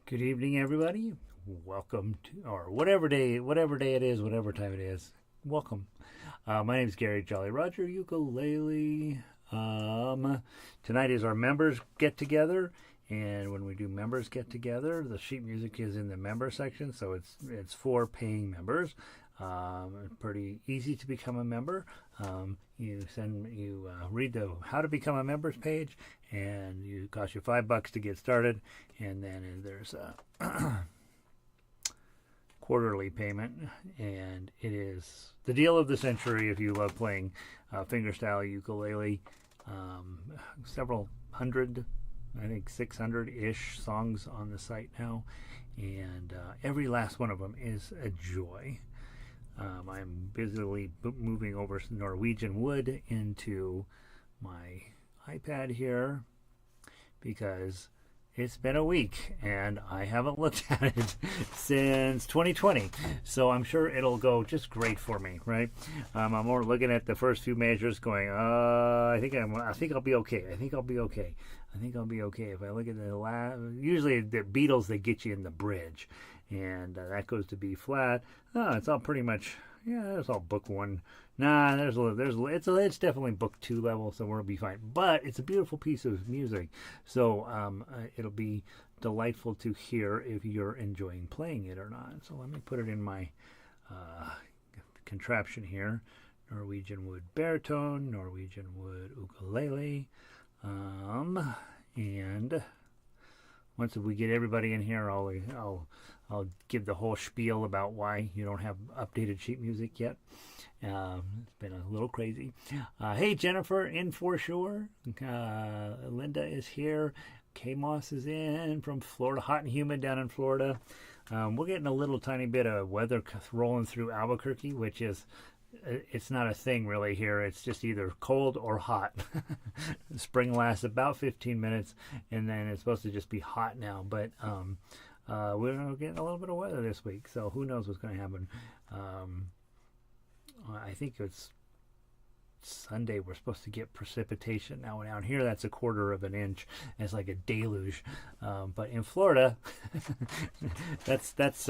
Good evening, everybody. Welcome to, or whatever day it is, whatever time it is. Welcome. My name is Gary Jolly Roger Ukulele. Tonight is our members get together, and when we do members get together, the sheet music is in the member section, so it's for paying members. Pretty easy to become a member. You read the how to become a members page, and it costs you $5 to get started, and then there's a quarterly payment, and it is the deal of the century if you love playing fingerstyle ukulele. Several hundred, I think 600-ish songs on the site now, and every last one of them is a joy. I'm busily moving over Norwegian Wood into my iPad here because it's been a week and I haven't looked at it since 2020. So I'm sure it'll go just great for me, right? I'm more looking at the first few measures going, I think I'll be okay. I think I'll be okay. If I look at the last, usually the Beatles, they get you in the bridge. And that goes to B flat. It's all pretty much, it's all book one. Nah, it's definitely book two level, so we'll be fine. But it's a beautiful piece of music, so it'll be delightful to hear if you're enjoying playing it or not. So let me put it in my contraption here: Norwegian Wood baritone, Norwegian Wood ukulele, and once we get everybody in here, I'll give the whole spiel about why you don't have updated sheet music yet. It's been a little crazy. Hey, Jennifer in foreshore. Linda is here. K-Moss is in from Florida, hot and humid down in Florida. We're getting a little tiny bit of weather rolling through Albuquerque, which is, it's not a thing really here. It's just either cold or hot. Spring lasts about 15 minutes, and then it's supposed to just be hot now. But we're getting a little bit of weather this week, so who knows what's going to happen. I think it's Sunday we're supposed to get precipitation. Now down here that's a quarter of an inch. It's like a deluge. But in Florida, that's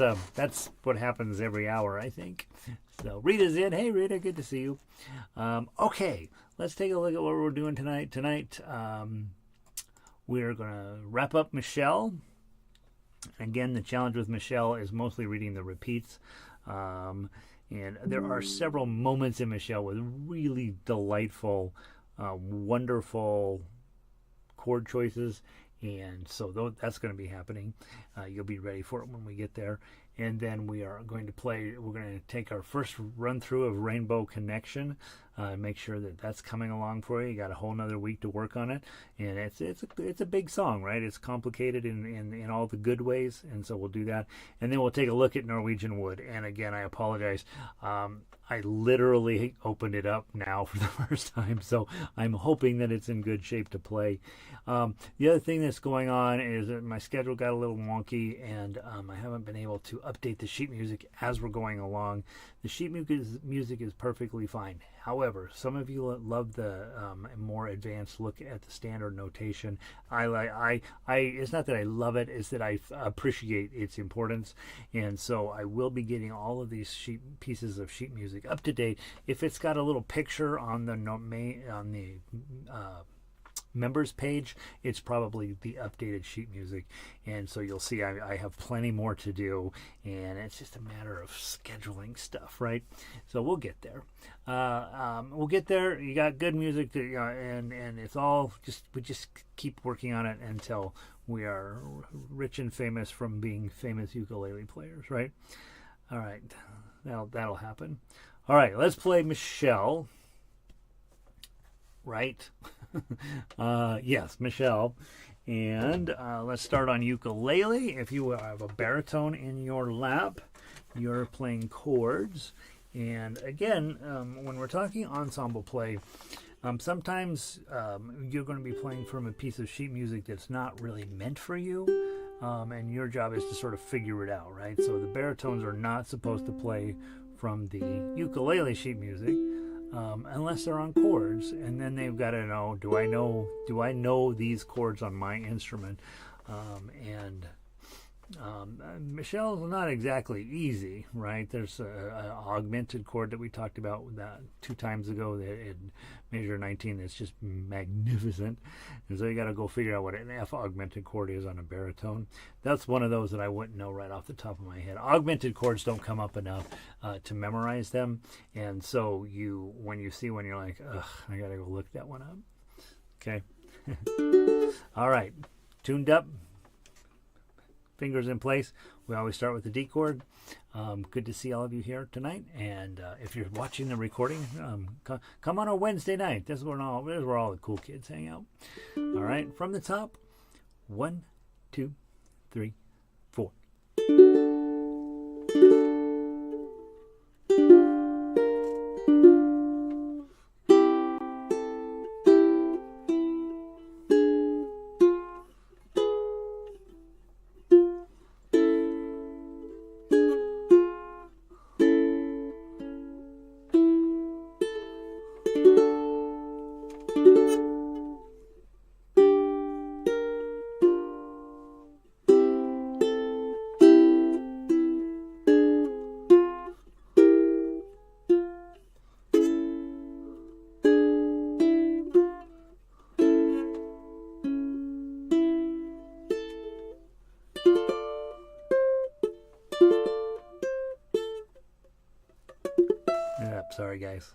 what happens every hour, I think. So Rita's in. Hey Rita, good to see you. Okay, let's take a look at what we're doing tonight. Tonight we're gonna wrap up Michelle. Again, the challenge with Michelle is mostly reading the repeats. And there are several moments in Michelle with really delightful, wonderful chord choices. And so that's going to be happening. You'll be ready for it when we get there. And then we're going to take our first run through of Rainbow Connection. Make sure that that's coming along for you. You got a whole nother week to work on it. And it's a big song, right? It's complicated in all the good ways. And so we'll do that. And then we'll take a look at Norwegian Wood. And again, I apologize. I literally opened it up now for the first time, so I'm hoping that it's in good shape to play. The other thing that's going on is that my schedule got a little wonky, and I haven't been able to update the sheet music as we're going along. The sheet music is perfectly fine. However, some of you love the more advanced look at the standard notation. It's not that I love it; it's that I appreciate its importance, and so I will be getting all of these pieces of sheet music up to date. If it's got a little picture on the members page, it's probably the updated sheet music, and so you'll see I have plenty more to do, and it's just a matter of scheduling stuff, right? So we'll get there. You got good music and it's all we just keep working on it until we are rich and famous from being famous ukulele players, right? All right, that'll happen. All right, let's play Michelle. Right? Yes, Michelle. And let's start on ukulele. If you have a baritone in your lap, you're playing chords. And again, when we're talking ensemble play, sometimes you're going to be playing from a piece of sheet music that's not really meant for you. And your job is to sort of figure it out, right? So the baritones are not supposed to play from the ukulele sheet music. Unless they're on chords, and then they've got to know, do I know these chords on my instrument? And Michelle's not exactly easy, right? There's an augmented chord that we talked about 2 times ago that in measure 19 that's just magnificent. And so you got to go figure out what an F augmented chord is on a baritone. That's one of those that I wouldn't know right off the top of my head. Augmented chords don't come up enough to memorize them. And so when you see one, you're like, ugh, I got to go look that one up. Okay. All right. Tuned up. Fingers in place. We always start with the D chord. Good to see all of you here tonight. And if you're watching the recording, come on a Wednesday night. This is where all the cool kids hang out. All right, from the top. 1, 2, 3, 4. Sorry, guys.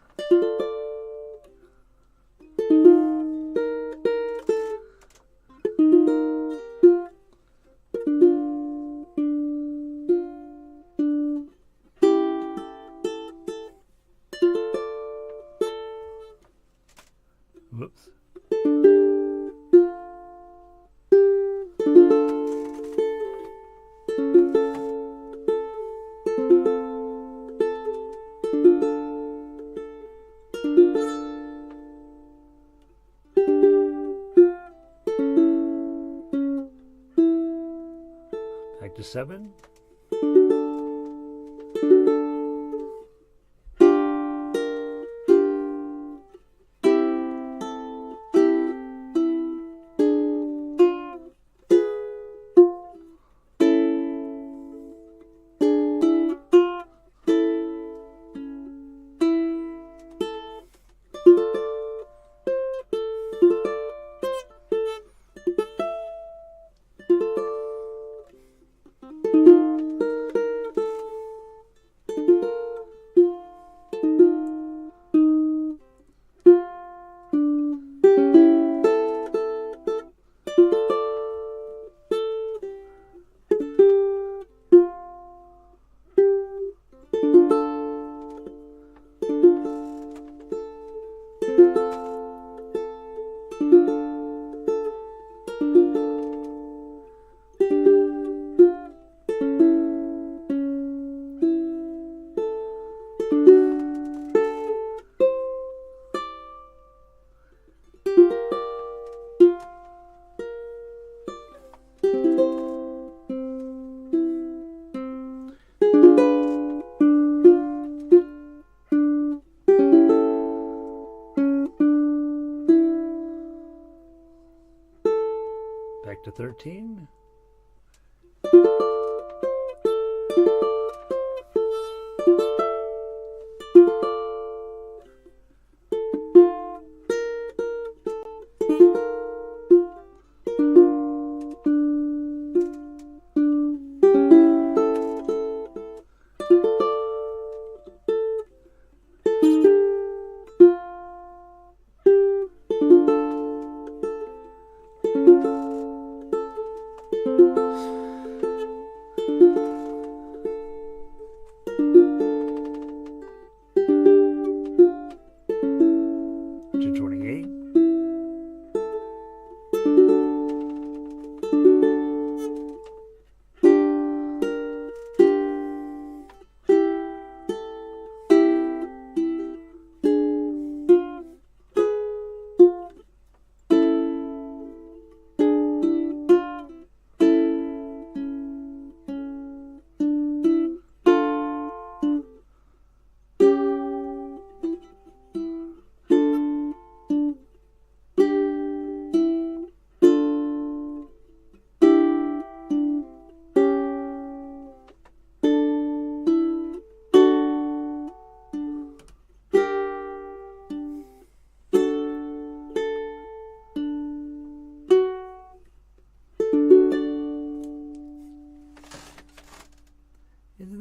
Whoops. Back to 7. Back to 13. To 28.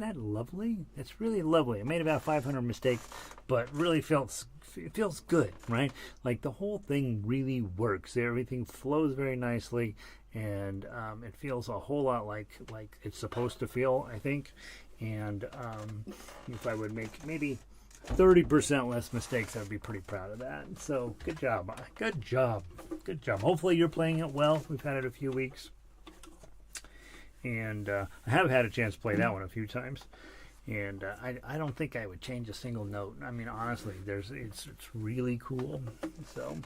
that lovely? It's really lovely. I made about 500 mistakes, but really it feels good, right? Like the whole thing really works. Everything flows very nicely, and it feels a whole lot like it's supposed to feel, I think. And if I would make maybe 30% less mistakes, I'd be pretty proud of that. So good job. Good job. Good job. Hopefully you're playing it well. We've had it a few weeks. And I have had a chance to play that one a few times. And I don't think I would change a single note. I mean, honestly, it's really cool. So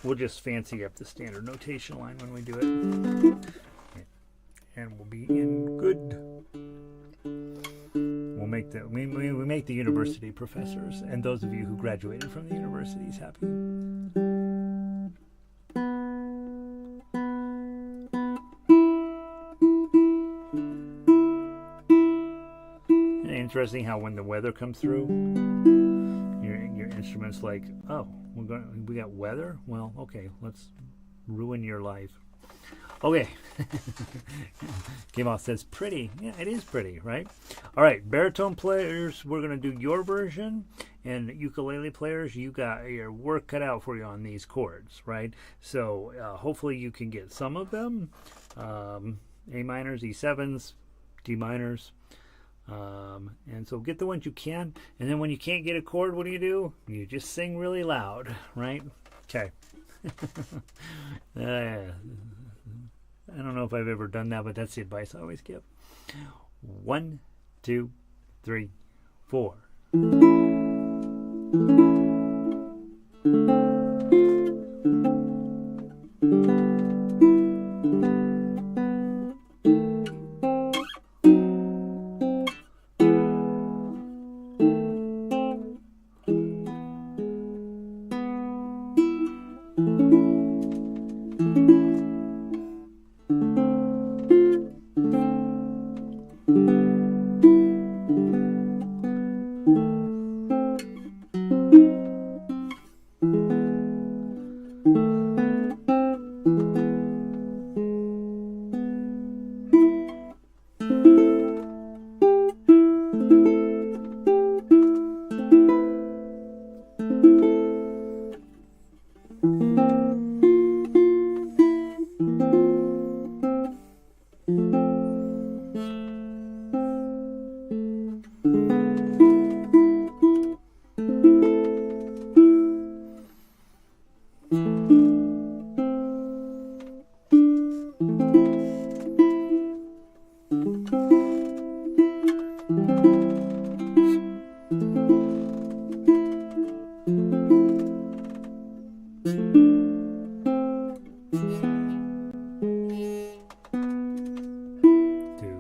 we'll just fancy up the standard notation line when we do it. And we'll be in good. We'll make we make the university professors and those of you who graduated from the universities happy. And interesting how when the weather comes through, your instrument's like, oh, we got weather? Well, okay, let's ruin your life. Okay. Game says pretty. Yeah, it is pretty, right? All right, baritone players, we're going to do your version. And ukulele players, you got your work cut out for you on these chords, right? So hopefully you can get some of them. A minors, E7s, D minors. And so get the ones you can. And then when you can't get a chord, what do? You just sing really loud, right? Okay. I don't know if I've ever done that, but that's the advice I always give. 1, 2, 3, 4.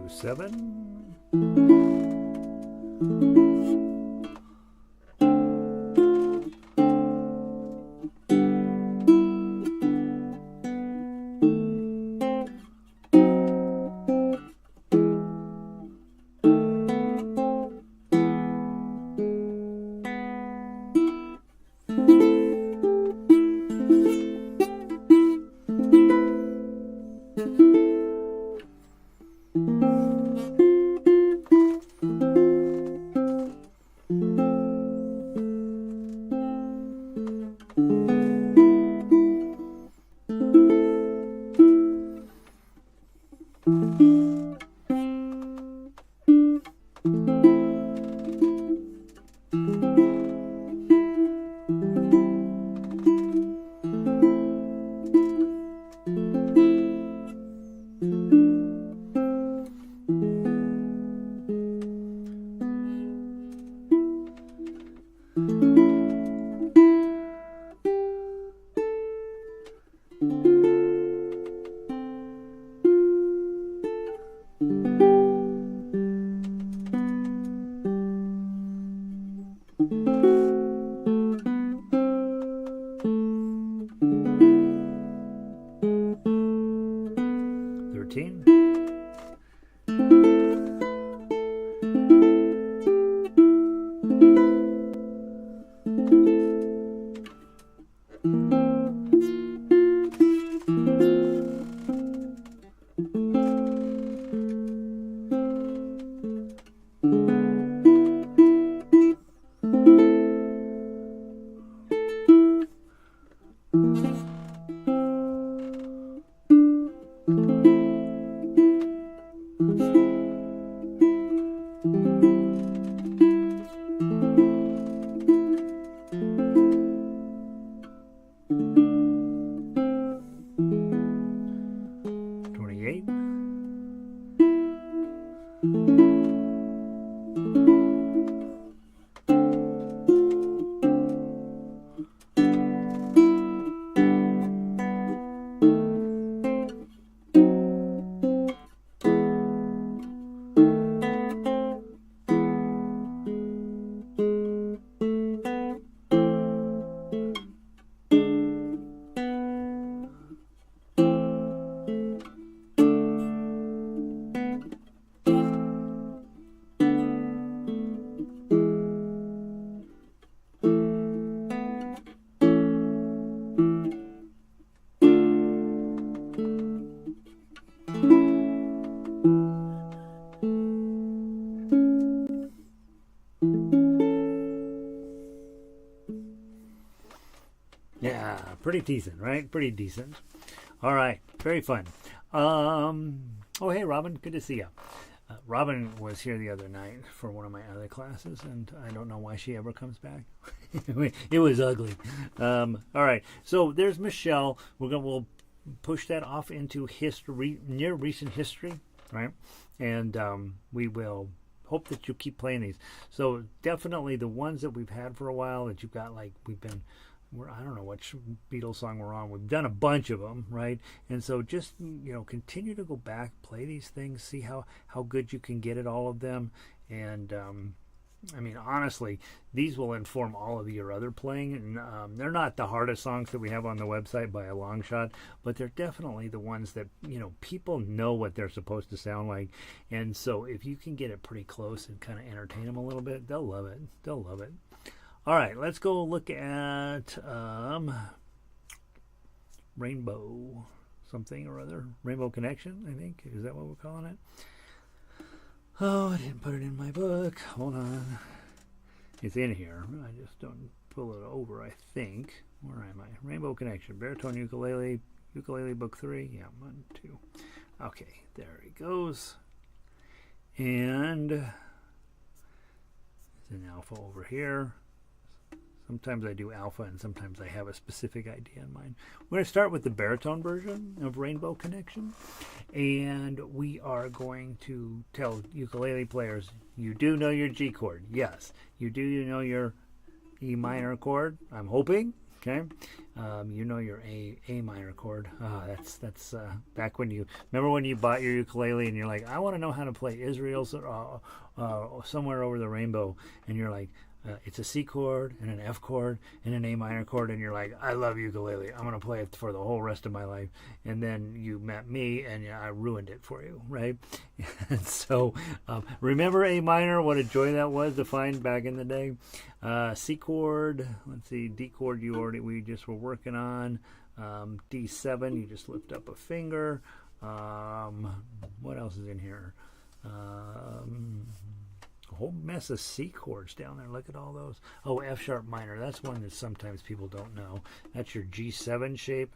7. Yeah, pretty decent, right? Pretty decent. All right, very fun. Oh, hey, Robin, good to see you. Robin was here the other night for one of my other classes, and I don't know why she ever comes back. It was ugly. All right, so there's Michelle. We'll push that off into history, near recent history, right? And we will hope that you keep playing these. So definitely the ones that we've had for a while that you've got, like I don't know which Beatles song we're on. We've done a bunch of them, right? And so just, continue to go back, play these things, see how good you can get at all of them. And, honestly, these will inform all of your other playing. And they're not the hardest songs that we have on the website by a long shot, but they're definitely the ones that, people know what they're supposed to sound like. And so if you can get it pretty close and kind of entertain them a little bit, they'll love it. They'll love it. All right, let's go look at Rainbow something or other. Rainbow Connection, I think. Is that what we're calling it? Oh, I didn't put it in my book. Hold on. It's in here. I just don't pull it over, I think. Where am I? Rainbow Connection. Baritone ukulele. Ukulele book 3. Yeah, 1, 2. Okay, there he goes. And there's an alpha over here. Sometimes I do alpha and sometimes I have a specific idea in mind. We're going to start with the baritone version of Rainbow Connection. And we are going to tell ukulele players, you do know your G chord. Yes. You know your E minor chord, I'm hoping. Okay. You know your A minor chord. That's back when remember when you bought your ukulele and you're like, I want to know how to play Israel's Somewhere Over the Rainbow. And you're like, it's a C chord and an F chord and an A minor chord, and you're like, I love ukulele. I'm going to play it for the whole rest of my life. And then you met me, and I ruined it for you, right? And so remember A minor, what a joy that was to find back in the day. C chord, let's see, D chord we just were working on. D7, you just lift up a finger. What else is in here? A whole mess of C chords down there. Look at all those. Oh, F sharp minor. That's one that sometimes people don't know. That's your G7 shape,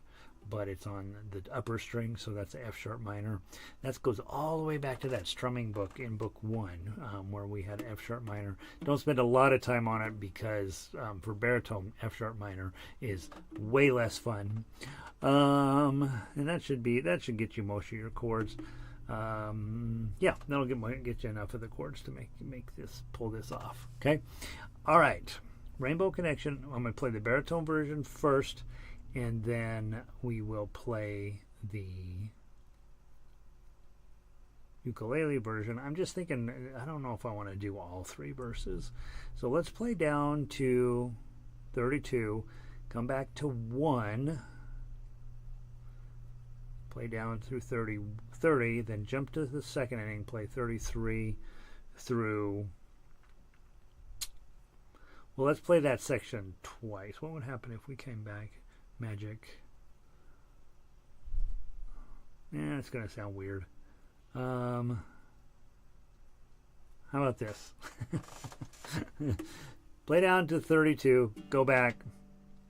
but it's on the upper string, so that's F sharp minor. That goes all the way back to that strumming book in book 1, where we had F sharp minor. Don't spend a lot of time on it because for baritone, F sharp minor is way less fun. And that should get you most of your chords. Yeah, that'll get you enough of the chords to pull this off. Okay, all right. Rainbow Connection. I'm going to play the baritone version first, and then we will play the ukulele version. I'm just thinking, I don't know if I want to do all 3 verses. So let's play down to 32, come back to 1. Play down through 30, then jump to the second inning, play 33 through... Well, let's play that section twice. What would happen if we came back? Magic. Yeah, it's going to sound weird. How about this? Play down to 32, go back,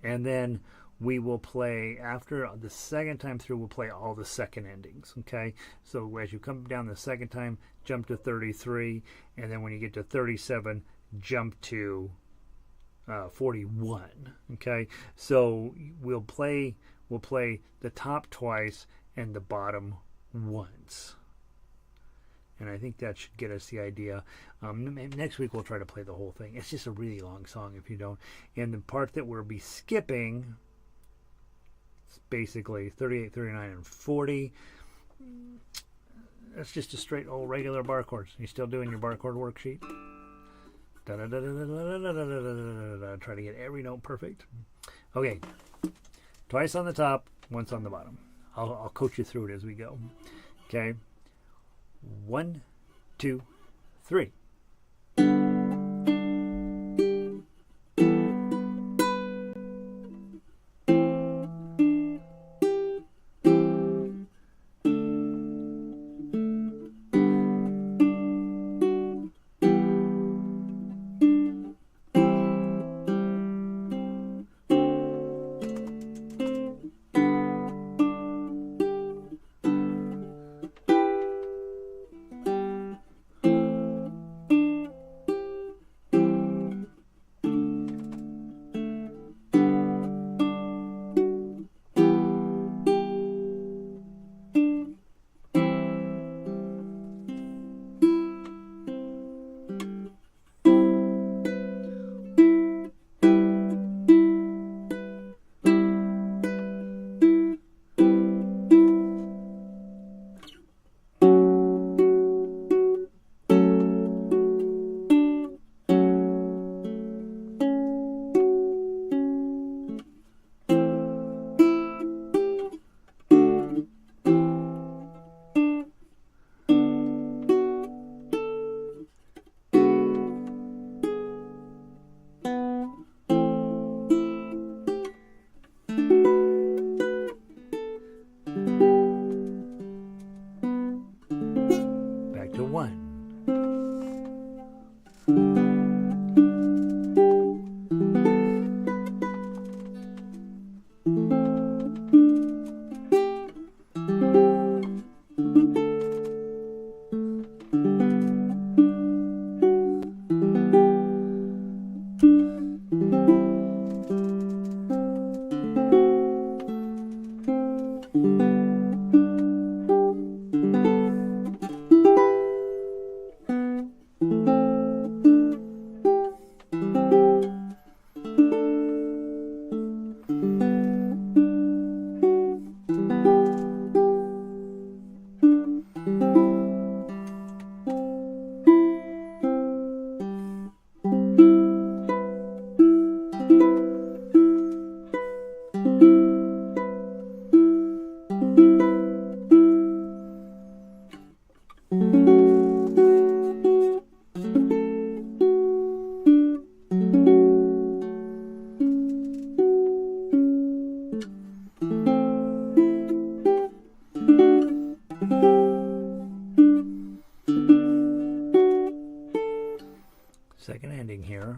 and then we will play, after the second time through, we'll play all the second endings, okay? So as you come down the second time, jump to 33, and then when you get to 37, jump to 41, okay? So we'll play the top twice and the bottom once. And I think that should get us the idea. Next week we'll try to play the whole thing. It's just a really long song if you don't. And the part that we'll be skipping, basically 38, 39, and 40. That's just a straight old regular bar chords. You still doing your bar chord worksheet? Try to get every note perfect. Okay, twice on the top, once on the bottom. I'll coach you through it as we go. Okay, 1, 2, 3. Back to 1. Second ending here.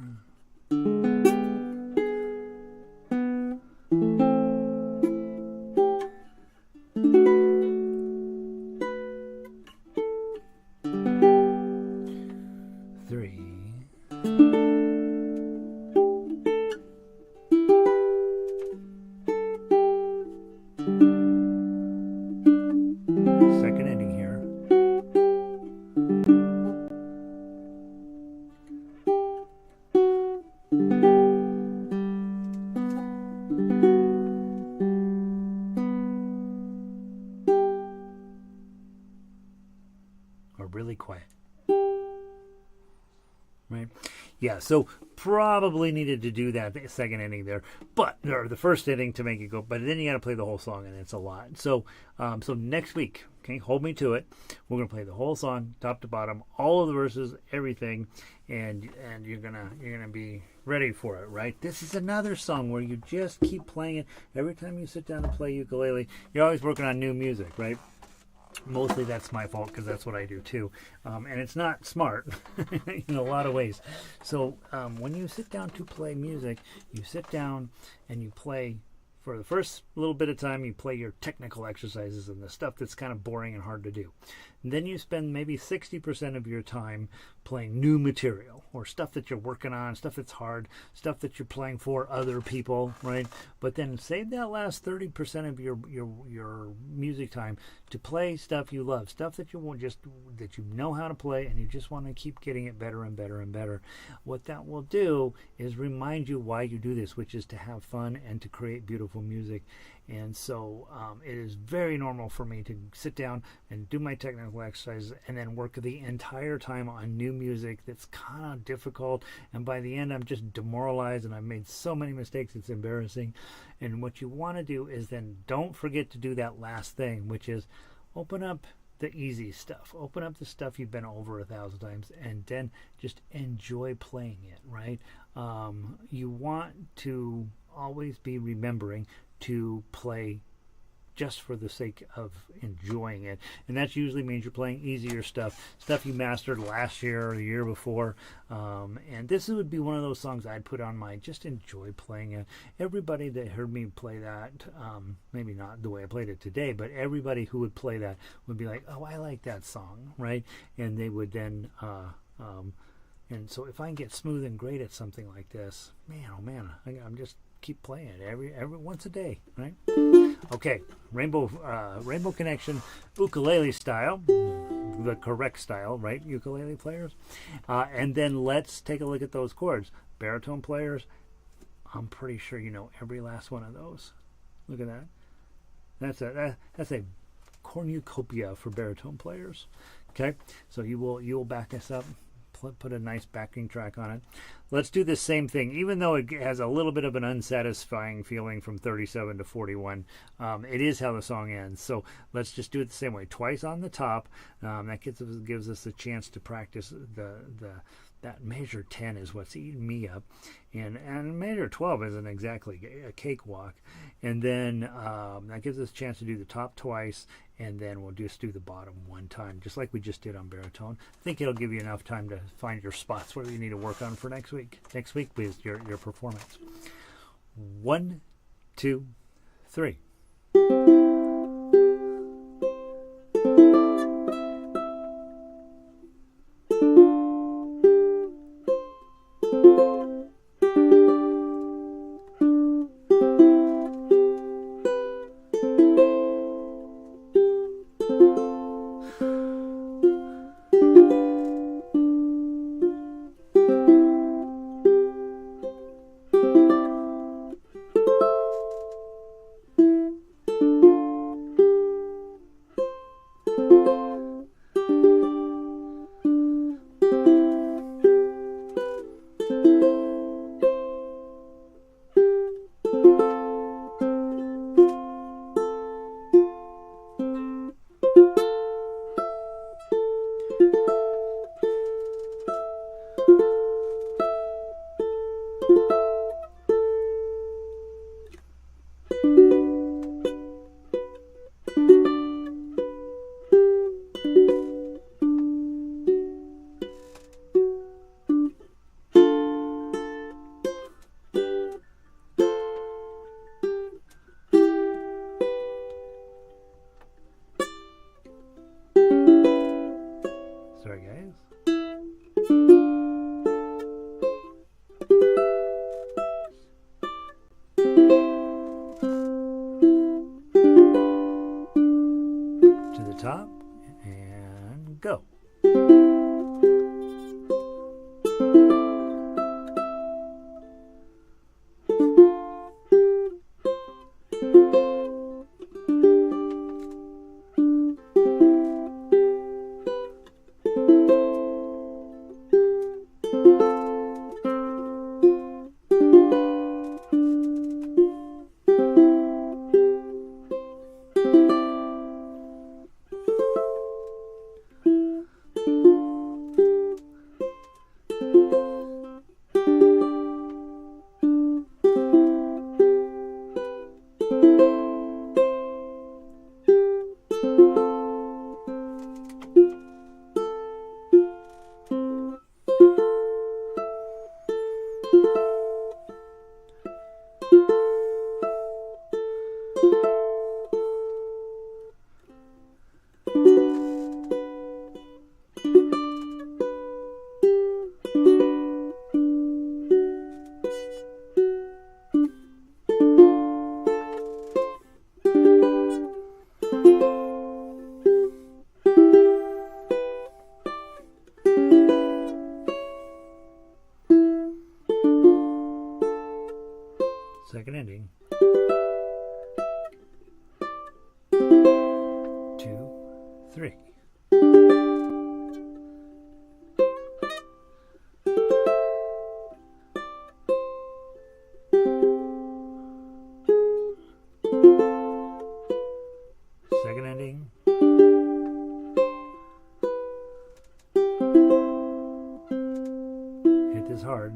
Second ending here. Or really quiet. Right? Yeah, so probably needed to do that second inning there, or the first inning to make it go. But then you got to play the whole song, and it's a lot. So, so next week, okay, hold me to it. We're gonna play the whole song, top to bottom, all of the verses, everything, and you're gonna be ready for it, right? This is another song where you just keep playing it every time you sit down to play ukulele. You're always working on new music, right? Mostly that's my fault because that's what I do too, and it's not smart in a lot of ways. So when you sit down to play music, you sit down and you play for the first little bit of time, you play your technical exercises and the stuff that's kind of boring and hard to do. And then you spend maybe 60% of your time playing new material or stuff that you're working on, stuff that's hard, stuff that you're playing for other people, right? But then save that last 30% of your music time to play stuff you love, stuff that that you know how to play, and you just want to keep getting it better and better and better. What that will do is remind you why you do this, which is to have fun and to create beautiful music. And so it is very normal for me to sit down and do my technical exercises and then work the entire time on new music that's kind of difficult. And by the end, I'm just demoralized and I've made so many mistakes, it's embarrassing. And what you want to do is then don't forget to do that last thing, which is open up the easy stuff. Open up the stuff you've been over 1,000 times and then just enjoy playing it, right? You want to always be remembering to play just for the sake of enjoying it, and that usually means you're playing easier stuff you mastered last year or the year before, and this would be one of those songs I'd put on my just enjoy playing it. Everybody that heard me play that, maybe not the way I played it today, but everybody who would play that would be like, oh, I like that song, right? And they would then and so if I can get smooth and great at something like this, man, oh man, I'm just keep playing it every once a day, right? Okay, Rainbow Connection ukulele style, the correct style, right, ukulele players? And then let's take a look at those chords. Baritone players, I'm pretty sure you know every last one of those. Look at that. That's a cornucopia for baritone players. Okay, so you will back us up. Put a nice backing track on it. Let's do the same thing, even though it has a little bit of an unsatisfying feeling from 37 to 41. It is how the song ends. So let's just do it the same way. Twice on the top. That gives us a chance to practice that measure 10 is what's eating me up, and measure 12 isn't exactly a cakewalk. And then that gives us a chance to do the top twice, and then we'll just do the bottom one time, just like we just did on baritone. I think it'll give you enough time to find your spots where you need to work on for next week. Next week is your performance. 1, 2, 3. Sorry, guys. To the top and go. second ending. 2, 3. Second ending. Hit this hard.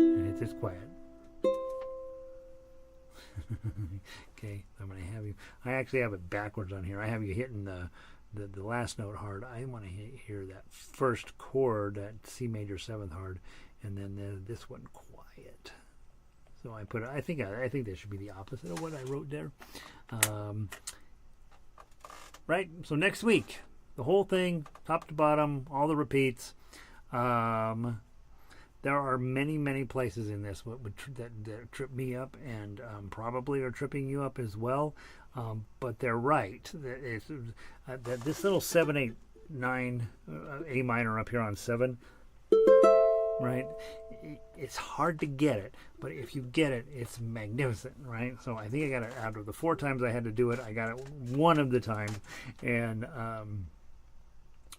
And hit this quiet. Okay, I'm going to have you. I actually have it backwards on here. I have you hitting the last note hard. I want to hear that first chord, that C major 7th hard, and then this one quiet. So I put it. I think that should be the opposite of what I wrote there. Right. So next week, the whole thing, top to bottom, all the repeats. There are many places in this that trip me up, and probably are tripping you up as well. But they're right. That this little 7, 8, 9 A minor up here on 7, right? It's hard to get it, but if you get it, it's magnificent, right? So I think I got it out of the 4 times I had to do it. I got it one of the times, and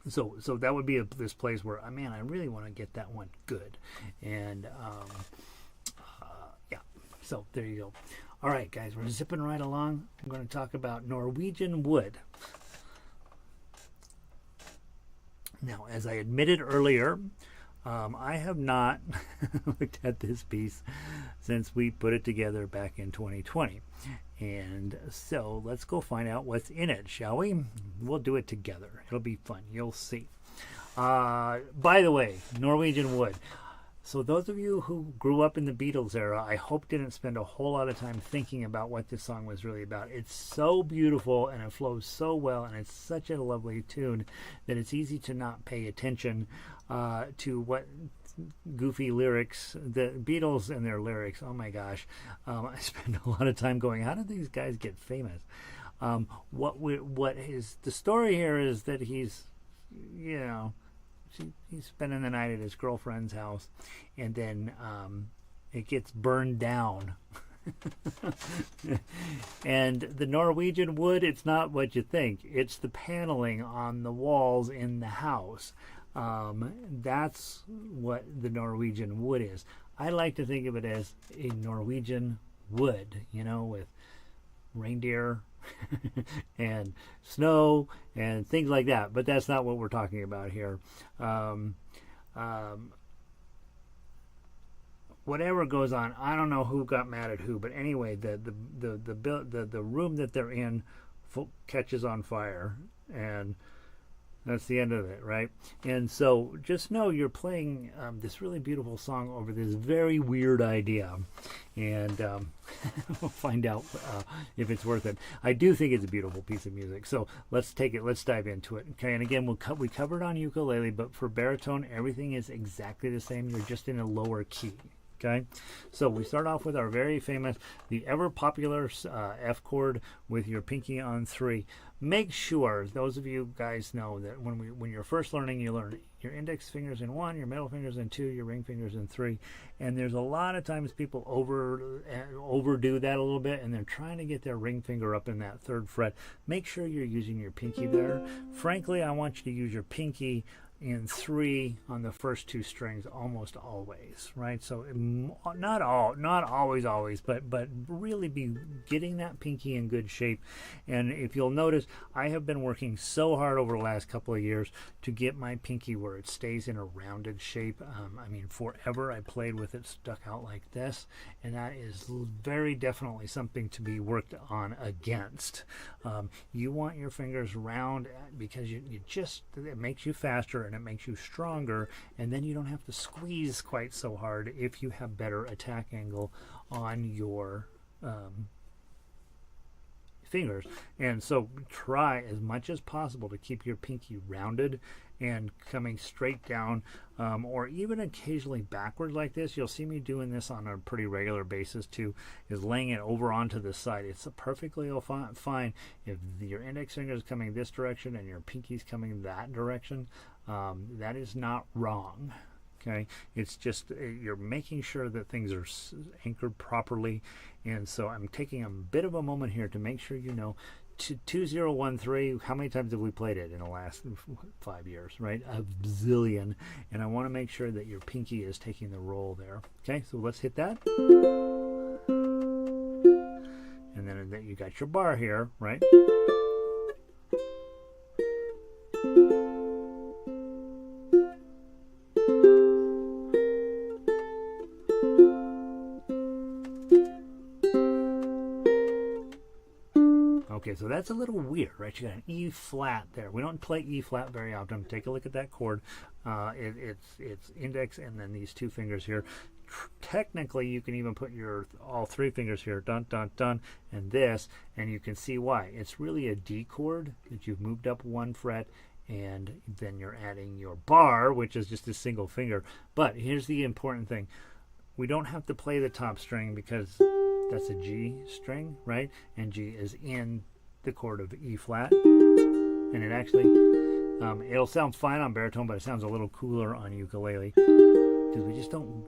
so that would be this place where, man, I really want to get that one good, and yeah. So there you go. All right, guys, we're zipping right along. I'm going to talk about Norwegian Wood. Now, as I admitted earlier, I have not looked at this piece since we put it together back in 2020. And so let's go find out what's in it, shall we? We'll do it together. It'll be fun. You'll see. By the way, Norwegian Wood. So those of you who grew up in the Beatles era, I hope didn't spend a whole lot of time thinking about what this song was really about. It's so beautiful, and it flows so well, and it's such a lovely tune that it's easy to not pay attention to what goofy lyrics, the Beatles and their lyrics. Oh my gosh. I spend a lot of time going, how did these guys get famous? The story here is that he's spending the night at his girlfriend's house, and then it gets burned down. And the Norwegian wood, it's not what you think. It's the paneling on the walls in the house. That's what the Norwegian wood is. I like to think of it as a Norwegian wood, with reindeer and snow and things like that, but that's not what we're talking about here. Whatever goes on, I don't know who got mad at who, but anyway, the room that they're in catches on fire, and that's the end of it, right? And so just know you're playing this really beautiful song over this very weird idea, and we'll find out if it's worth it. I do think it's a beautiful piece of music, so let's dive into it. Okay, and again, we covered on ukulele, but for baritone, everything is exactly the same. You're just in a lower key. Okay, so we start off with our very famous, the ever popular F chord with your pinky on 3. Make sure, those of you guys know that when you're first learning, you learn your index fingers in 1, your middle fingers in 2, your ring fingers in 3. And there's a lot of times people overdo that a little bit, and they're trying to get their ring finger up in that 3rd fret. Make sure you're using your pinky there. Frankly, I want you to use your pinky in 3 on the first 2 strings almost always, right? So not always, but really be getting that pinky in good shape. And if you'll notice, I have been working so hard over the last couple of years to get my pinky where it stays in a rounded shape. Forever I played with it stuck out like this, and that is very definitely something to be worked on against. You want your fingers round because it makes you faster and it makes you stronger, and then you don't have to squeeze quite so hard if you have better attack angle on your fingers. And so try as much as possible to keep your pinky rounded and coming straight down, or even occasionally backward like this. You'll see me doing this on a pretty regular basis too, is laying it over onto the side. It's perfectly fine if your index finger is coming this direction and your pinky's coming that direction. That is not wrong. Okay, it's just you're making sure that things are anchored properly, and so I'm taking a bit of a moment here to make sure you know. 2013, how many times have we played it in the last 5 years, right? A bazillion. And I want to make sure that your pinky is taking the role there. Okay, so let's hit that. And then you got your bar here, right? Okay, so that's a little weird, right? You got an E flat there. We don't play E flat very often. Take a look at that chord. It's index and then these two fingers here. Technically, you can even put your all three fingers here, dun dun dun, and this, and you can see why. It's really a D chord that you've moved up one fret, and then you're adding your bar, which is just a single finger. But here's the important thing: we don't have to play the top string because that's a G string, right? And G is in the chord of E flat, and it actually it'll sound fine on baritone, but it sounds a little cooler on ukulele because we just don't.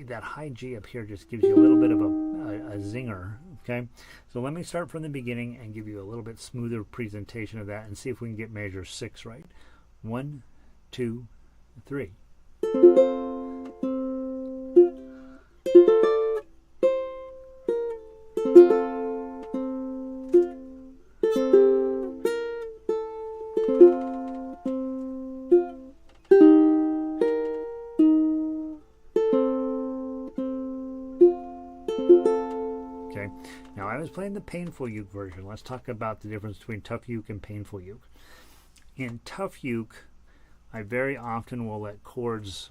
That high G up here just gives you a little bit of a zinger. Okay, so let me start from the beginning and give you a little bit smoother presentation of that, and see if we can get measure 6 right. 1, 2, 3. Now I was playing the painful uke version. Let's talk about the difference between tough uke and painful uke. In tough uke, I very often will let chords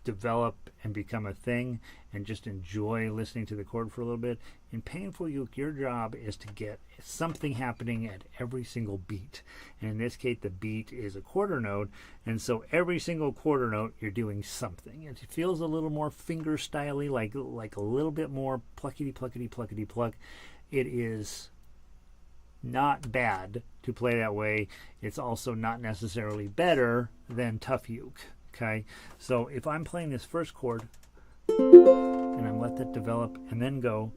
develop and become a thing and just enjoy listening to the chord for a little bit. In painful uke, your job is to get something happening at every single beat. And in this case, the beat is a quarter note. And so every single quarter note, you're doing something. It feels a little more finger styly, like a little bit more pluckety, pluckety, pluckety, pluck. It is not bad to play that way. It's also not necessarily better than tough uke. Okay, so if I'm playing this first chord and I'm let that develop and then go,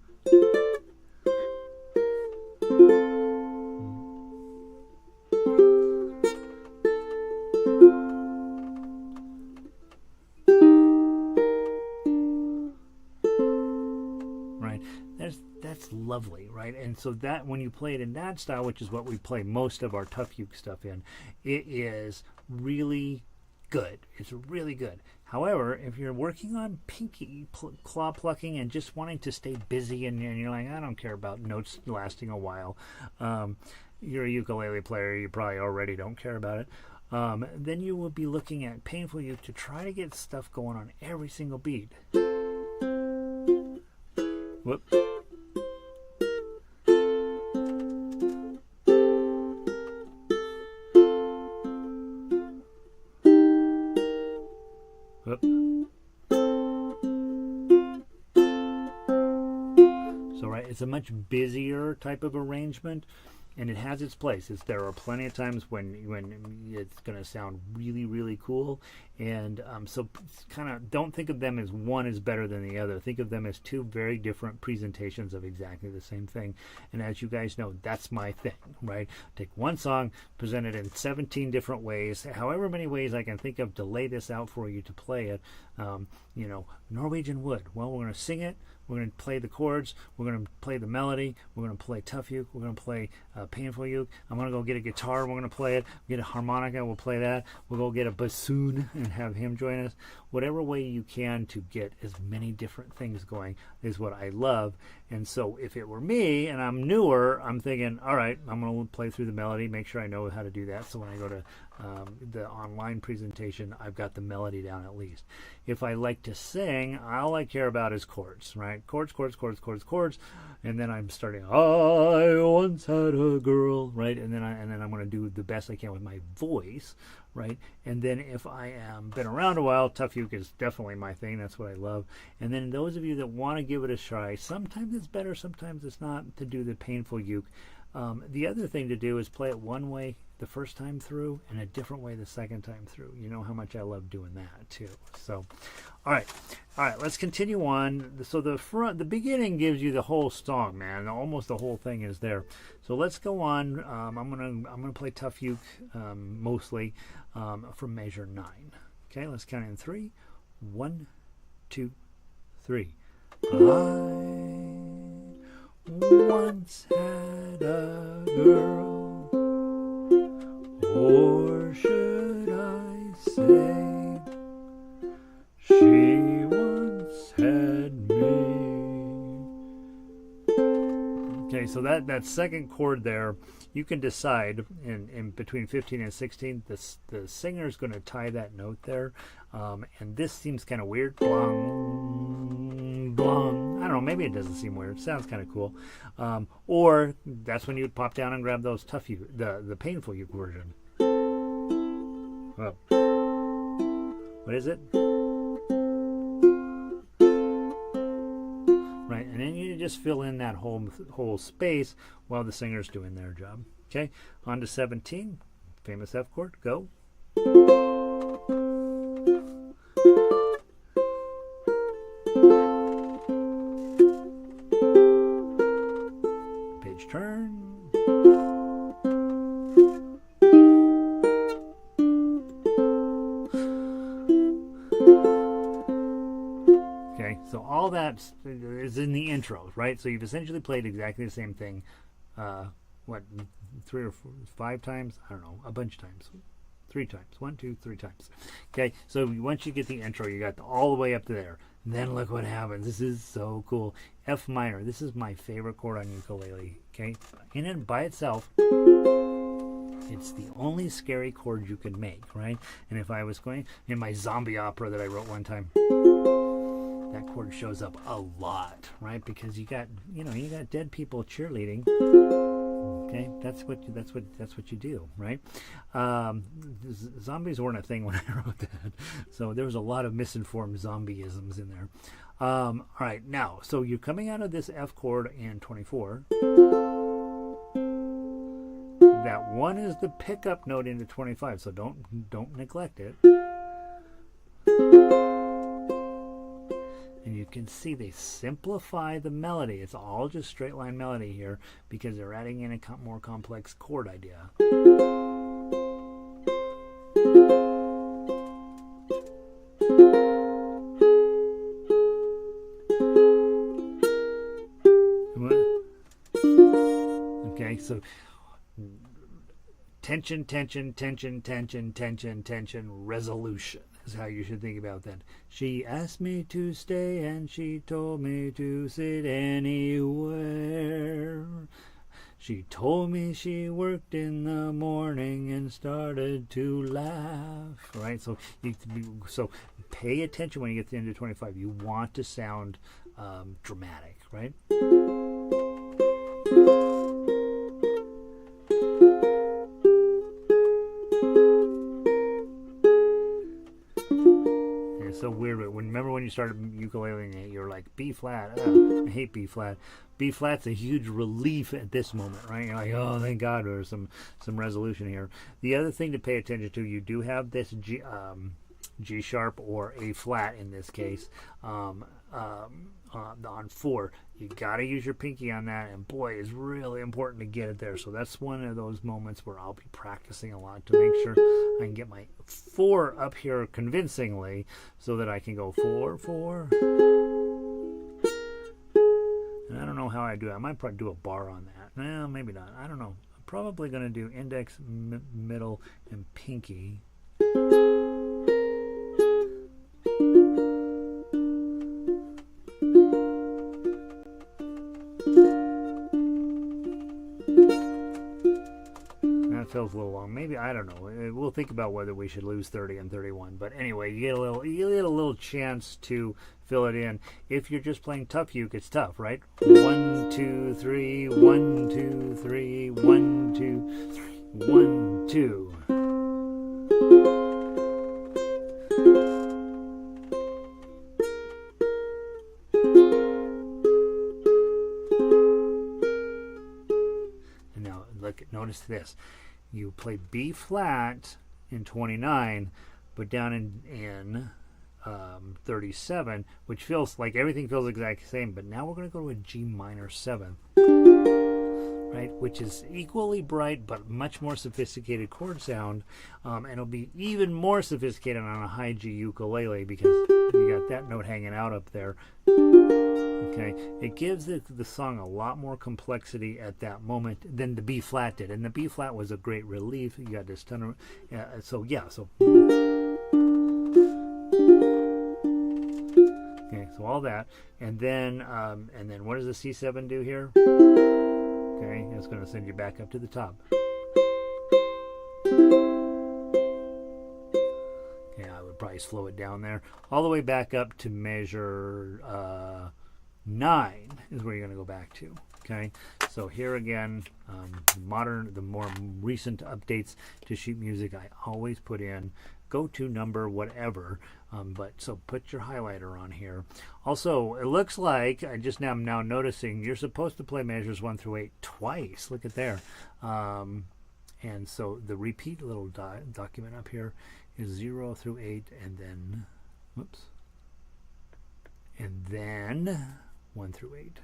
right, that's lovely, right? And so that when you play it in that style, which is what we play most of our tough uke stuff in, it is really good. It's really good. However, if you're working on pinky claw plucking and just wanting to stay busy and you're like, I don't care about notes lasting a while, you're a ukulele player, you probably already don't care about it, then you will be looking at painful uke to try to get stuff going on every single beat. Whoop. So right, it's a much busier type of arrangement, and it has its place. There are plenty of times when it's going to sound really, really cool, and so kind of don't think of them as one is better than the other. Think of them as two very different presentations of exactly the same thing. And as you guys know, that's my thing, right? Take one song, present it in 17 different ways, however many ways I can think of to lay this out for you to play it. Norwegian Wood. Well, we're going to sing it. We're going to play the chords. We're going to play the melody. We're going to play tough uke. We're going to play painful uke. I'm going to go get a guitar. We're going to play it. Get a harmonica. We'll play that. We'll go get a bassoon and have him join us. Whatever way you can to get as many different things going is what I love. And so if it were me and I'm newer, I'm thinking, all right, I'm going to play through the melody, make sure I know how to do that. So when I go to the online presentation, I've got the melody down at least. If I like to sing, all I care about is chords, right? Chords, chords, chords, chords, chords. And then I'm starting, I once had a girl, right? And then I'm going to do the best I can with my voice, right? And then if I am been around a while, tough uke is definitely my thing. That's what I love. And then those of you that want to give it a try, sometimes it's better, sometimes it's not, to do the painful uke. The other thing to do is play it one way the first time through and a different way the second time through. You know how much I love doing that too. So, all right, let's continue on. So the beginning gives you the whole song, man. Almost the whole thing is there. So let's go on. I'm gonna play Tough Uke mostly from measure 9. Okay, let's count in 3. 1, 2, 3. I once had a girl, or should I say, she once had me. Okay, so that second chord there, you can decide in between 15 and 16, the singer's going to tie that note there, and this seems kind of weird. Blong, blong. I don't know, maybe it doesn't seem weird. It sounds kind of cool. Or that's when you would pop down and grab those tough uke, the painful uke version. Oh. What is it? Right, and then you just fill in that whole space while the singer's doing their job. Okay, on to 17, famous F chord. Go. Page turn. Okay, so all that is in the intro, right? So you've essentially played exactly the same thing. What, 3 or 5 times? I don't know, a bunch of times. 3 times. 1, 2, 3 times. Okay, so once you get the intro, you got all the way up to there. And then look what happens. This is so cool. F minor. This is my favorite chord on ukulele. Okay, in and by itself, it's the only scary chord you can make, right? And if I was going in my zombie opera that I wrote one time, that chord shows up a lot, right? Because you got dead people cheerleading. Okay, that's what you do, right? Zombies weren't a thing when I wrote that, so there was a lot of misinformed zombieisms in there. All right, now, so you're coming out of this F chord in 24. That 1 is the pickup note into 25, so don't neglect it. And you can see they simplify the melody. It's all just straight line melody here because they're adding in a more complex chord idea. Okay, so tension, tension, tension, tension, tension, tension, resolution is how you should think about that. She asked me to stay and she told me to sit anywhere. She told me she worked in the morning and started to laugh. Right? So pay attention when you get to the end of 25. You want to sound dramatic, right? So weird. Remember when you started ukuleleing, you're like B flat. I hate B flat. B flat's a huge relief at this moment, right? You're like, oh, thank God, there's some resolution here. The other thing to pay attention to, you do have this G sharp or A flat in this case on 4. You got to use your pinky on that, and boy, it's really important to get it there. So that's one of those moments where I'll be practicing a lot to make sure I can get my 4 up here convincingly so that I can go 4, 4. And I don't know how I do it. I might probably do a bar on that. No, maybe not. I don't know. I'm probably going to do index, middle, and pinky. Feels a little long. Maybe, I don't know. We'll think about whether we should lose 30 and 31. But anyway, you get a little chance to fill it in. If you're just playing tough uke, it's tough, right? 1, 2, 3, 1, 2, 3, 1, 2, 3, 1, 2. notice this. You play B flat in 29, but down in 37, which feels like everything feels exactly the same, but now we're going to go to a G minor 7, right, which is equally bright but much more sophisticated chord sound, and it'll be even more sophisticated on a high G ukulele because you got that note hanging out up there. Okay, it gives the song a lot more complexity at that moment than the B flat did, and the B flat was a great relief. You got this ton of so okay, so all that, and then what does the C7 do here? Okay, it's going to send you back up to the top. Okay, I would probably slow it down there, all the way back up to measure 9 is where you're going to go back to. Okay, so here again, the more recent updates to sheet music, I always put in go to number whatever, but so put your highlighter on here. Also, it looks like I just am now noticing you're supposed to play measures 1 through 8 twice. Look at there, and so the repeat little document up here is 0 through 8, and then whoops, and then 1 through 8.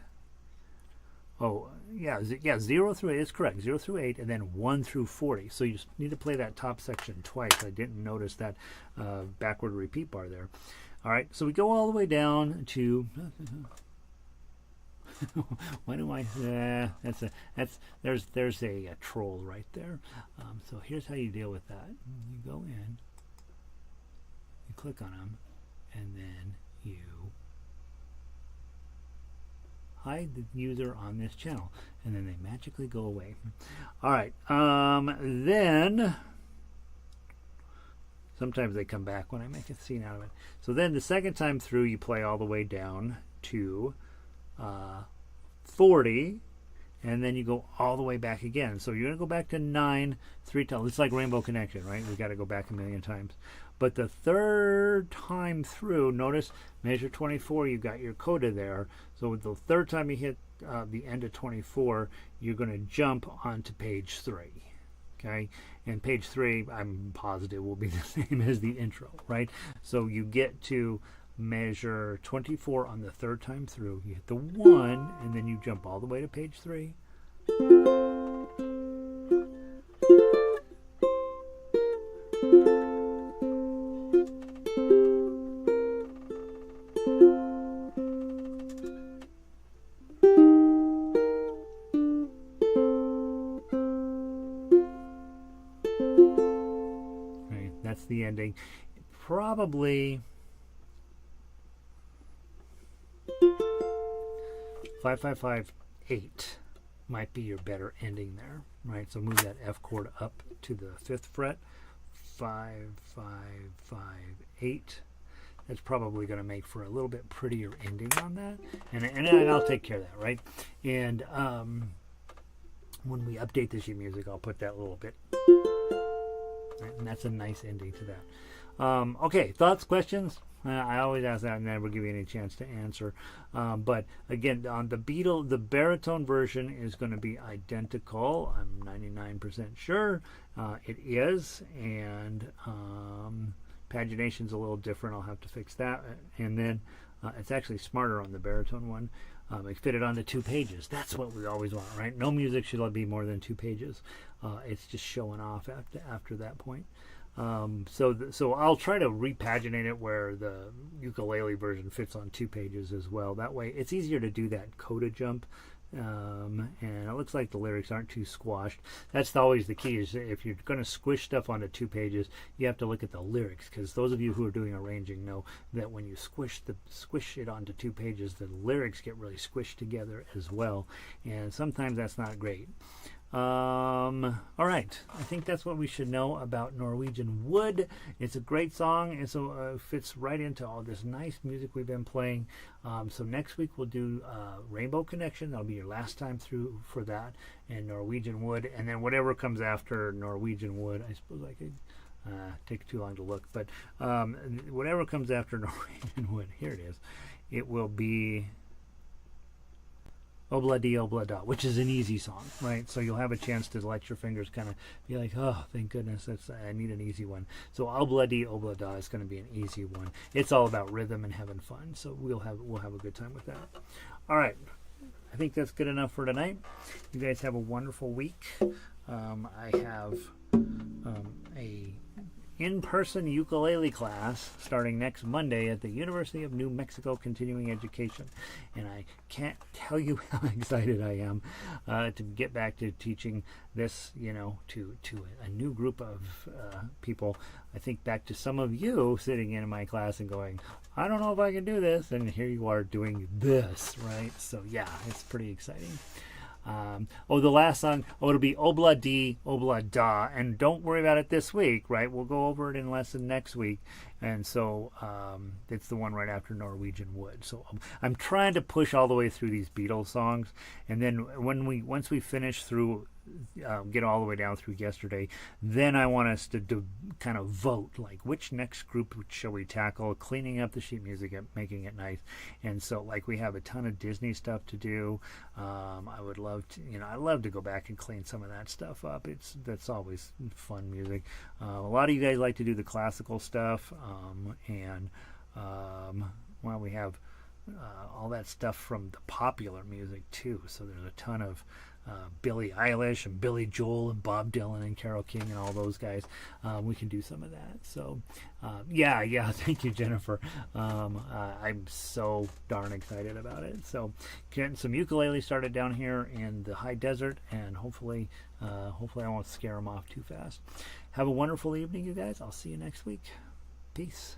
Oh, yeah, 0 through 8 is correct. 0 through 8, and then 1 through 40. So you just need to play that top section twice. I didn't notice that backward repeat bar there. All right, so we go all the way down to. Why do I? There's a troll right there. So here's how you deal with that. You go in, you click on them, and then you hide the user on this channel, and then they magically go away. All right, then sometimes they come back when I make a scene out of it. So then the second time through, you play all the way down to 40, and then you go all the way back again. So you're going to go back to 9 3 times. It's like Rainbow Connection, right? We got to go back a million times. But the third time through, notice measure 24, you've got your coda there. So the third time you hit the end of 24, you're going to jump onto page 3. Okay? And page 3, I'm positive, will be the same as the intro, right? So you get to measure 24 on the third time through. You hit the 1, and then you jump all the way to page 3. That's the ending. Probably 5-5-5-8 might be your better ending there, right? So move that F chord up to the 5th fret. 5-5-5-8. That's probably going to make for a little bit prettier ending on that, and I'll take care of that, right? And when we update the sheet music, I'll put that little bit. And that's a nice ending to that. Okay, thoughts, questions? I always ask that and never give you any chance to answer. But again, on the baritone version is going to be identical. I'm 99% sure it is. And pagination's a little different. I'll have to fix that. And then it's actually smarter on the baritone one. It fit it onto 2 pages. That's what we always want, right? No music should be more than 2 pages. It's just showing off after that point. So I'll try to repaginate it where the ukulele version fits on 2 pages as well. That way it's easier to do that coda jump. And it looks like the lyrics aren't too squashed. That's always the key, is if you're going to squish stuff onto 2 pages, you have to look at the lyrics, because those of you who are doing arranging know that when you squish it onto 2 pages, the lyrics get really squished together as well, and sometimes that's not great. All right, I think that's what we should know about Norwegian Wood. It's a great song, and so fits right into all this nice music we've been playing. So next week we'll do Rainbow Connection. That'll be your last time through for that, and Norwegian Wood, and then whatever comes after Norwegian Wood. I suppose I could take too long to look, but whatever comes after Norwegian Wood, here it is. It will be. Obla Di Obla Da, which is an easy song, right? So you'll have a chance to let your fingers kind of be like, oh, thank goodness, I need an easy one. So Obla Di Obla Da is going to be an easy one. It's all about rhythm and having fun, so we'll have a good time with that. All right, I think that's good enough for tonight. You guys have a wonderful week. I have a in-person ukulele class starting next Monday at the University of New Mexico Continuing Education, and I can't tell you how excited I am to get back to teaching this, to a new group of people. I think back to some of you sitting in my class and going, I don't know if I can do this, and here you are doing this, right? So yeah, it's pretty exciting. The last song, it'll be Obla Di Obla Da, and don't worry about it this week, right? We'll go over it in lesson next week, and so it's the one right after Norwegian Wood. So I'm trying to push all the way through these Beatles songs, and then once we finish through, get all the way down through yesterday, then I want us to kind of vote, like which next group shall we tackle, cleaning up the sheet music and making it nice. And so like we have a ton of Disney stuff to do. I would love to, I love to go back and clean some of that stuff up. That's always fun music. A lot of you guys like to do the classical stuff, well, we have all that stuff from the popular music too. So there's a ton of Billie Eilish and Billy Joel and Bob Dylan and Carole King and all those guys. We can do some of that. So yeah, thank you, Jennifer. I'm so darn excited about it. So getting some ukulele started down here in the high desert, and hopefully I won't scare them off too fast. Have a wonderful evening, you guys. I'll see you next week. Peace.